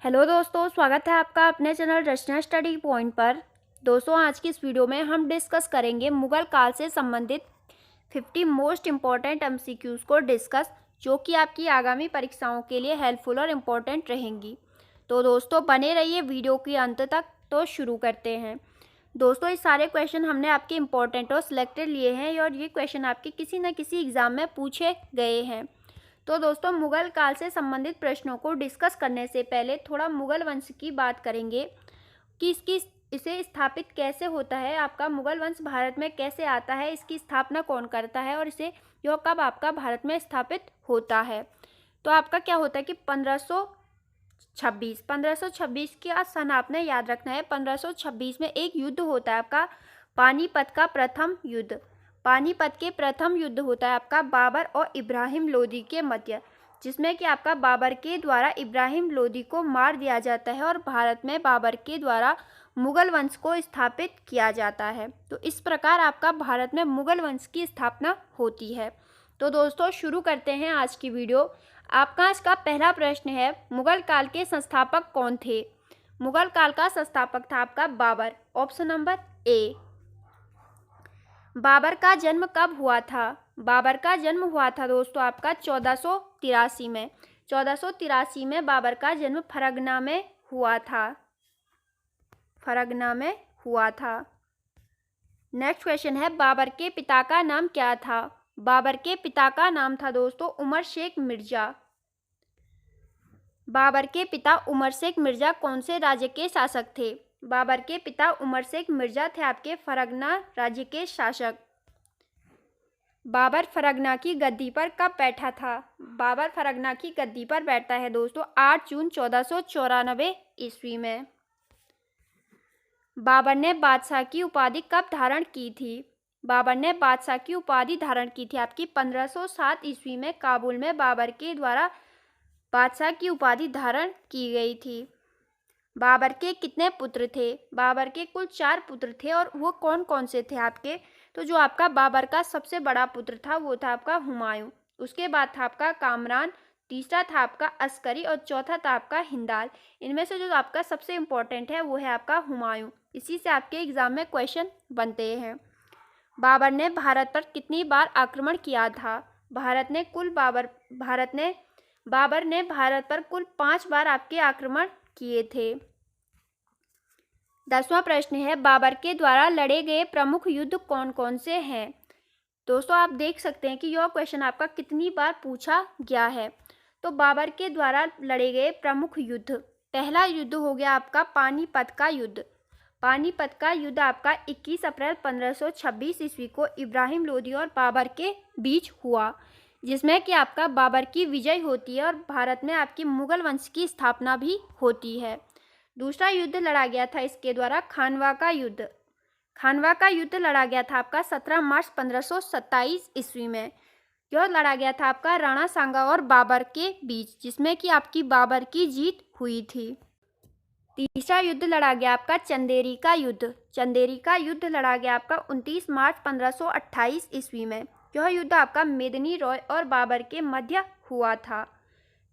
Hello दोस्तों, स्वागत है आपका अपने चैनल रचना स्टडी पॉइंट पर। दोस्तों, आज की इस वीडियो में हम डिस्कस करेंगे मुगल काल से संबंधित 50 मोस्ट इम्पॉर्टेंट एमसीक्यूज़ को डिस्कस, जो कि आपकी आगामी परीक्षाओं के लिए हेल्पफुल और इम्पॉर्टेंट रहेंगी। तो दोस्तों, बने रहिए वीडियो के अंत तक। तो शुरू करते हैं। दोस्तों, ये सारे क्वेश्चन हमने आपके इम्पॉर्टेंट और सिलेक्टेड लिए हैं और ये क्वेश्चन आपके किसी न किसी एग्ज़ाम में पूछे गए हैं। तो दोस्तों, मुगल काल से संबंधित प्रश्नों को डिस्कस करने से पहले थोड़ा मुगल वंश की बात करेंगे कि इसे स्थापित कैसे होता है। आपका मुगल वंश भारत में कैसे आता है, इसकी स्थापना कौन करता है और इसे यह कब आपका भारत में स्थापित होता है। तो आपका क्या होता है कि 1526 का सन आपने याद रखना है। 1526 में एक युद्ध होता है आपका, पानीपत का प्रथम युद्ध। पानीपत के प्रथम युद्ध होता है आपका बाबर और इब्राहिम लोदी के मध्य, जिसमें कि आपका बाबर के द्वारा इब्राहिम लोदी को मार दिया जाता है और भारत में बाबर के द्वारा मुगल वंश को स्थापित किया जाता है। तो इस प्रकार आपका भारत में मुगल वंश की स्थापना होती है। तो दोस्तों, शुरू करते हैं आज की वीडियो। आपका आज का पहला प्रश्न है, मुगल काल के संस्थापक कौन थे। मुगल काल का संस्थापक था आपका Babur. Option number A. Babur का जन्म कब हुआ था। बाबर का जन्म हुआ था दोस्तों आपका 1483 में। 1483 में बाबर का जन्म फरगना में हुआ था। फरगना में हुआ था। नेक्स्ट क्वेश्चन है, बाबर के पिता का नाम क्या था। बाबर के पिता का नाम था दोस्तों उमर शेख मिर्जा। बाबर के पिता उमर शेख मिर्जा कौन से राज्य के शासक थे। बाबर के पिता उमर शेख मिर्जा थे आपके फरगना राज्य के शासक। बाबर फरगना की गद्दी पर कब बैठा था। बाबर फरगना की गद्दी पर बैठता है दोस्तों 8 जून 1494 ईस्वी में। बाबर ने बादशाह की उपाधि कब धारण की थी। बाबर ने बादशाह की उपाधि धारण की थी आपकी 1507 ईस्वी में। काबुल में बाबर के द्वारा बादशाह की उपाधि धारण की गई थी। बाबर के कितने पुत्र थे। बाबर के कुल 4 पुत्र थे और वो कौन कौन से थे आपके। तो जो आपका बाबर का सबसे बड़ा पुत्र था वो था आपका हुमायूं। उसके बाद था आपका कामरान, तीसरा था आपका अस्करी और चौथा था आपका हिंदाल। इनमें से जो आपका सबसे इम्पोर्टेंट है वो है आपका हुमायूं। इसी से आपके एग्जाम में क्वेश्चन बनते हैं। बाबर ने भारत पर कितनी बार आक्रमण किया था। बाबर ने भारत पर कुल 5 बार आपके आक्रमण किए थे। 10वां प्रश्न है, बाबर के द्वारा लड़े गए प्रमुख युद्ध कौन कौन से हैं। दोस्तों, आप देख सकते हैं कि यह क्वेश्चन आपका कितनी बार पूछा गया है। तो बाबर के द्वारा लड़े गए प्रमुख युद्ध, पहला युद्ध हो गया आपका पानीपत का युद्ध। पानीपत का युद्ध आपका 21 अप्रैल 1526 ईस्वी को इब्राहिम लोदी और बाबर के बीच हुआ, जिसमें कि आपका बाबर की विजय होती है और भारत में आपकी मुगल वंश की स्थापना भी होती है। दूसरा युद्ध लड़ा गया था इसके द्वारा खानवा का युद्ध। खानवा का युद्ध लड़ा गया था आपका 17 मार्च 1527 ईस्वी में। यह लड़ा गया था आपका राणा सांगा और बाबर के बीच, जिसमें कि आपकी बाबर की जीत हुई थी। तीसरा युद्ध लड़ा गया आपका चंदेरी का युद्ध। चंदेरी का युद्ध लड़ा गया आपका 29 मार्च 1528 ईस्वी में। यह युद्ध आपका मेदिनी रॉय और बाबर के मध्य हुआ था।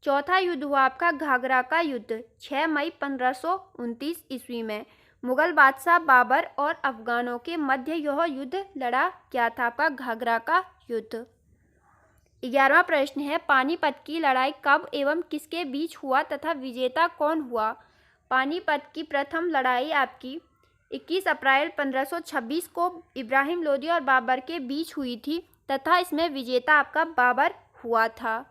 चौथा युद्ध हुआ आपका घाघरा का युद्ध 6 मई 1529 ईस्वी में। मुगल बादशाह बाबर और अफगानों के मध्य यह युद्ध लड़ा गया था आपका घाघरा का युद्ध। 11वां प्रश्न है, पानीपत की लड़ाई कब एवं किसके बीच हुआ तथा विजेता कौन हुआ। पानीपत की प्रथम लड़ाई आपकी 21 अप्रैल 1526 को इब्राहिम लोदी और बाबर के बीच हुई थी तथा इसमें विजेता आपका बाबर हुआ था।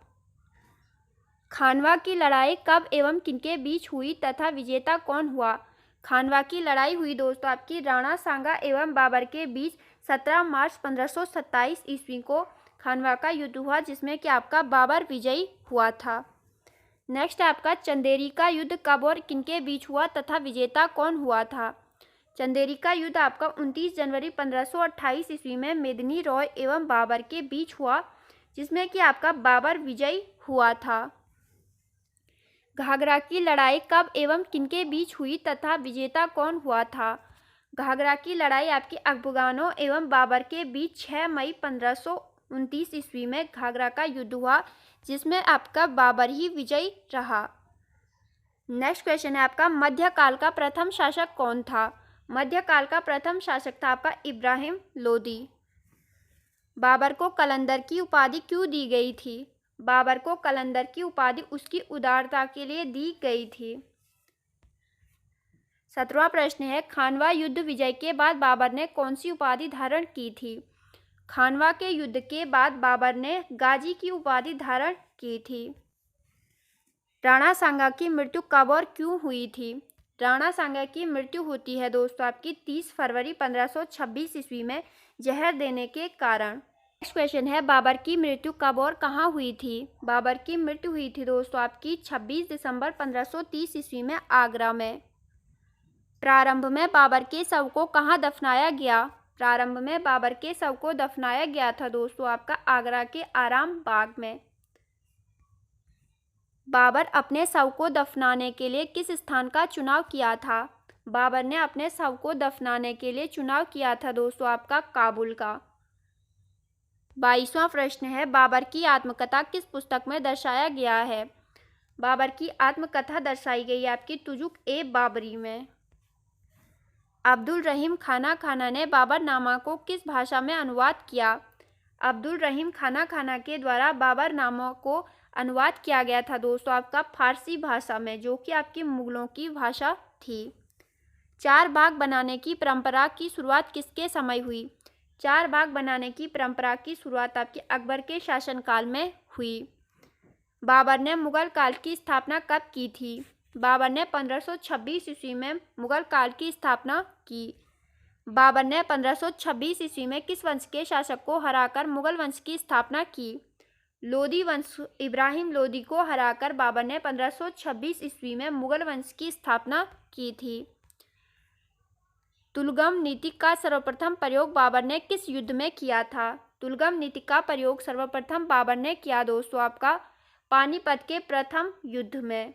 खानवा की लड़ाई कब एवं किनके बीच हुई तथा विजेता कौन हुआ। खानवा की लड़ाई हुई दोस्तों आपकी राणा सांगा एवं बाबर के बीच 17 मार्च 1527 ईस्वी को खानवा का युद्ध हुआ, जिसमें कि आपका बाबर विजयी हुआ था। नेक्स्ट आपका चंदेरी का युद्ध कब और किनके बीच हुआ तथा विजेता कौन हुआ था। चंदेरी का युद्ध आपका 29 जनवरी 1528 ईस्वी में मेदिनी रॉय एवं बाबर के बीच हुआ, जिसमें कि आपका बाबर विजयी हुआ था। घाघरा की लड़ाई कब एवं किनके बीच हुई तथा विजेता कौन हुआ था। घाघरा की लड़ाई आपकी अफगानों एवं बाबर के बीच 6 मई 1529 ईस्वी में घाघरा का युद्ध हुआ, जिसमें आपका बाबर ही विजयी रहा। नेक्स्ट क्वेश्चन है आपका, मध्यकाल का प्रथम शासक कौन था? मध्यकाल का प्रथम शासक था आपका इब्राहिम लोदी। बाबर को कलंदर की उपाधि क्यों दी गई थी? बाबर को कलंदर की उपाधि उसकी उदारता के लिए दी गई थी। 17वां प्रश्न है, खानवा युद्ध विजय के बाद बाबर ने कौन सी उपाधि धारण की थी? खानवा के युद्ध के बाद बाबर ने गाजी की उपाधि धारण की थी। राणा सांगा की मृत्यु कब और क्यों हुई थी? राणा सांगा की मृत्यु होती है दोस्तों आपकी 30 फरवरी 1526 ईस्वी में जहर देने के कारण। नेक्स्ट क्वेश्चन है, बाबर की मृत्यु कब और कहाँ हुई थी? बाबर की मृत्यु हुई थी दोस्तों आपकी 26 दिसंबर 1530 ईस्वी में आगरा में। प्रारंभ में बाबर के शव को कहाँ दफनाया गया? प्रारंभ में बाबर के शव को दफनाया गया था दोस्तों आपका आगरा के आराम बाग में। बाबर अपने शव को दफनाने के लिए किस स्थान का चुनाव किया था? बाबर ने अपने शव को दफनाने के लिए चुनाव किया था दोस्तों आपका काबुल का। 22वां प्रश्न है, बाबर की आत्मकथा किस पुस्तक में दर्शाया गया है? बाबर की आत्मकथा दर्शाई गई है आपकी तुजुक-ए-बाबरी में। अब्दुल रहीम खाना ने बाबरनामा को किस भाषा में अनुवाद किया? अब्दुल रहीम खाना के द्वारा बाबरनामा को अनुवाद किया गया था दोस्तों आपका फारसी भाषा में, जो कि आपकी मुगलों की भाषा थी। चार बाग बनाने की परंपरा की शुरुआत किसके समय हुई? चार बाग बनाने की परंपरा की शुरुआत आपकी अकबर के शासनकाल में हुई। बाबर ने मुगल काल की स्थापना कब की थी? बाबर ने 1526 ईस्वी में मुगल काल की स्थापना की। बाबर ने 1526 ईस्वी में किस वंश के शासक को हराकर मुगल वंश की स्थापना की? लोदी वंश इब्राहिम लोदी को हराकर बाबर ने 1526 ईस्वी में मुगल वंश की स्थापना की थी। तुलगम नीति का सर्वप्रथम प्रयोग बाबर ने किस युद्ध में किया था? तुलगम नीति का प्रयोग सर्वप्रथम बाबर ने किया दोस्तों आपका पानीपत के प्रथम युद्ध में।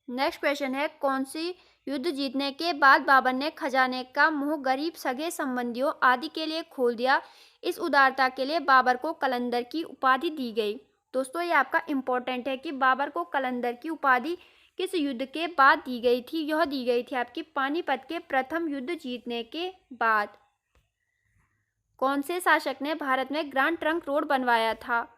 नेक्स्ट क्वेश्चन है, कौन सी युद्ध जीतने के बाद बाबर ने खजाने का मुंह गरीब सगे संबंधियों आदि के लिए खोल दिया? इस उदारता के लिए बाबर को कलंदर की उपाधि दी गई। दोस्तों ये आपका इम्पोर्टेंट है कि बाबर को कलंदर की उपाधि किस युद्ध के बाद दी गई थी? यह दी गई थी आपकी पानीपत के प्रथम युद्ध जीतने के बाद। कौन से शासक ने भारत में ग्रांड ट्रंक रोड बनवाया था?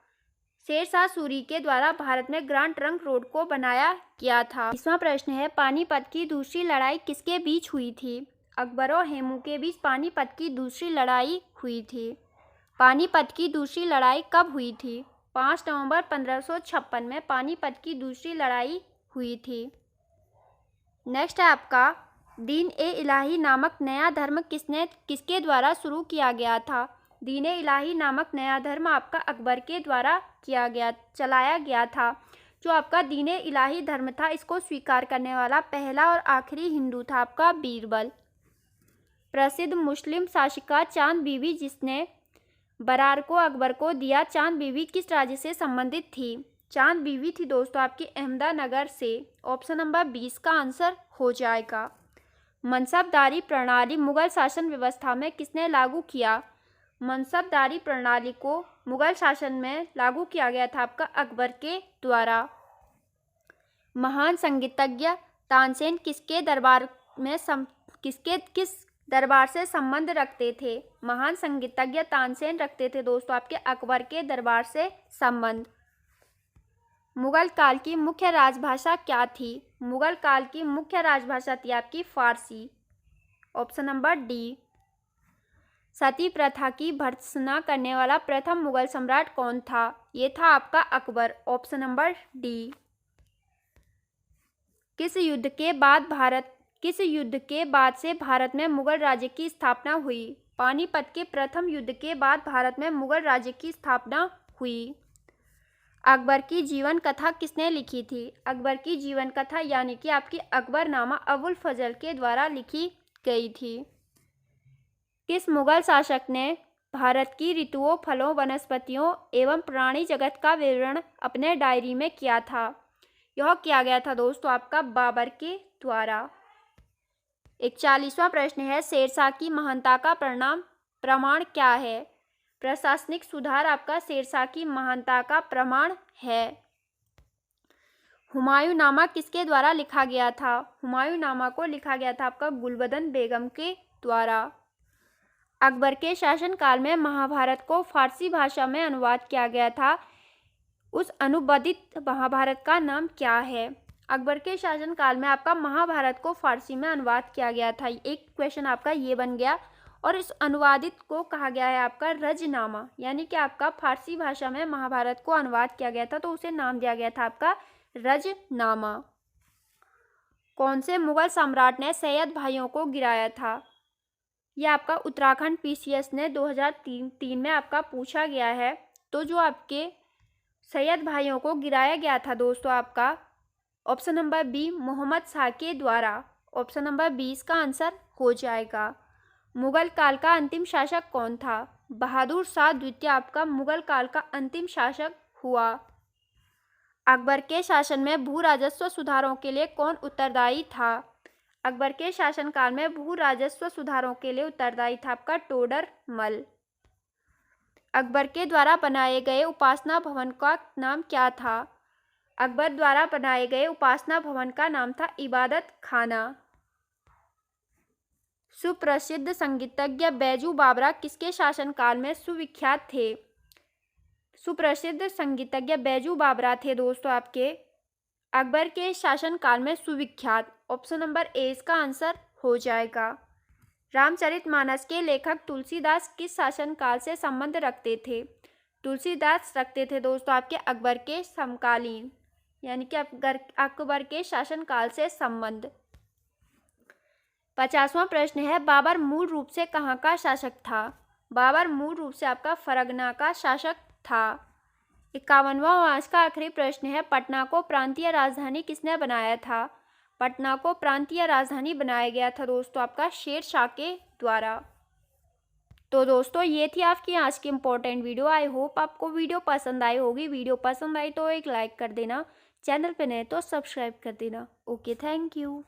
शेरशाह सूरी के द्वारा भारत में ग्रांड ट्रंक रोड को बनाया गया था। 20वां प्रश्न है, पानीपत की दूसरी लड़ाई किसके बीच हुई थी? अकबर और हेमू के बीच पानीपत की दूसरी लड़ाई हुई थी। पानीपत की दूसरी लड़ाई कब हुई थी? 5 नवंबर 1556 में पानीपत की दूसरी लड़ाई हुई थी। नेक्स्ट है आपका, दीन-ए-इलाही नामक नया धर्म किसके द्वारा शुरू किया गया था? दीन-ए-इलाही नामक नया धर्म आपका अकबर के द्वारा चलाया गया था। जो आपका दीन-ए-इलाही धर्म था, इसको स्वीकार करने वाला पहला और आखिरी हिंदू था आपका बीरबल। प्रसिद्ध मुस्लिम शासिका चांद बीबी जिसने बरार को अकबर को दिया, चांद बीबी किस राज्य से संबंधित थी? चांद बीबी थी दोस्तों आपकी अहमदनगर से। ऑप्शन नंबर 20 का आंसर हो जाएगा। मनसबदारी प्रणाली मुगल शासन व्यवस्था में किसने लागू किया? मनसबदारी प्रणाली को मुगल शासन में लागू किया गया था आपका अकबर के द्वारा। महान संगीतज्ञ तानसेन किसके किस दरबार से संबंध रखते थे? महान संगीतज्ञ तानसेन रखते थे दोस्तों आपके अकबर के दरबार से संबंध। मुगल काल की मुख्य राजभाषा क्या थी? मुगल काल की मुख्य राजभाषा थी आपकी फारसी। Option number D. सती प्रथा की भर्त्सना करने वाला प्रथम मुगल सम्राट कौन था? ये था आपका अकबर। Option number D. किस युद्ध के बाद से भारत में मुगल राज्य की स्थापना हुई? पानीपत के प्रथम युद्ध के बाद भारत में मुगल राज्य की स्थापना हुई। अकबर की जीवन कथा किसने लिखी थी? अकबर की जीवन कथा यानी कि आपकी अकबरनामा अबुल फजल के द्वारा लिखी गई थी। किस मुगल शासक ने भारत की ऋतुओं, फलों, वनस्पतियों एवं प्राणी जगत का विवरण अपने डायरी में किया था? यह किया गया था दोस्तों आपका बाबर के द्वारा। 41वां प्रश्न है, शेरशाह की महानता का प्रमाण क्या है? प्रशासनिक सुधार आपका शेरशाह की महानता का प्रमाण है। हुमायूंनामा किसके द्वारा लिखा गया था? हुमायूंनामा को लिखा गया था आपका गुलबदन बेगम के द्वारा। अकबर के शासनकाल में महाभारत को फारसी भाषा में अनुवाद किया गया था। उस अनुवादित महाभारत का नाम क्या है? अकबर के शासनकाल में आपका महाभारत को फारसी में अनुवाद किया गया था। एक क्वेश्चन आपका ये बन गया। और इस अनुवादित को कहा गया है आपका रजनामा, यानी कि आपका फारसी भाषा में महाभारत को अनुवाद किया गया था तो उसे नाम दिया गया था आपका रजनामा। कौन से मुगल सम्राट ने सैयद भाइयों को गिराया था? यह आपका उत्तराखंड पीसीएस ने 2003 में आपका पूछा गया है। तो जो आपके सैयद भाइयों को गिराया गया था दोस्तों आपका option number B Mohammed Shah के द्वारा। ऑप्शन नंबर 20 का आंसर हो जाएगा। मुगल काल का अंतिम शासक कौन था? बहादुर शाह द्वितीय आपका मुगल काल का अंतिम शासक हुआ। अकबर के शासन में भू राजस्व सुधारों के लिए कौन उत्तरदायी था? अकबर के शासनकाल में भू राजस्व सुधारों के लिए उत्तरदायी था आपका टोडरमल। अकबर के द्वारा बनाए गए उपासना भवन का नाम क्या था? अकबर द्वारा बनाए गए उपासना भवन का नाम था इबादत खाना। सुप्रसिद्ध संगीतज्ञ बैजू बावरा किसके शासनकाल में सुविख्यात थे? सुप्रसिद्ध संगीतज्ञ बैजू बावरा थे दोस्तों आपके अकबर के शासनकाल में सुविख्यात। ऑप्शन नंबर ए इसका आंसर हो जाएगा। रामचरितमानस के लेखक तुलसीदास किस शासनकाल से संबंध रखते थे? तुलसीदास रखते थे दोस्तों आपके अकबर के समकालीन, यानी कि अकबर के शासनकाल से संबंध। 50वां प्रश्न है बाबर मूल रूप से कहाँ का शासक था? बाबर मूल रूप से आपका फरगना का शासक था। 51वां आज का आखिरी प्रश्न है पटना को प्रांतीय राजधानी किसने बनाया था? पटना को प्रांतीय राजधानी बनाया गया था दोस्तों आपका शेर शाह के द्वारा। तो दोस्तों ये थी आपकी आज की इम्पोर्टेंट वीडियो। आई होप आपको वीडियो पसंद आई होगी। वीडियो पसंद आई तो एक लाइक कर देना, चैनल पे नए तो सब्सक्राइब कर देना। Okay, thank you.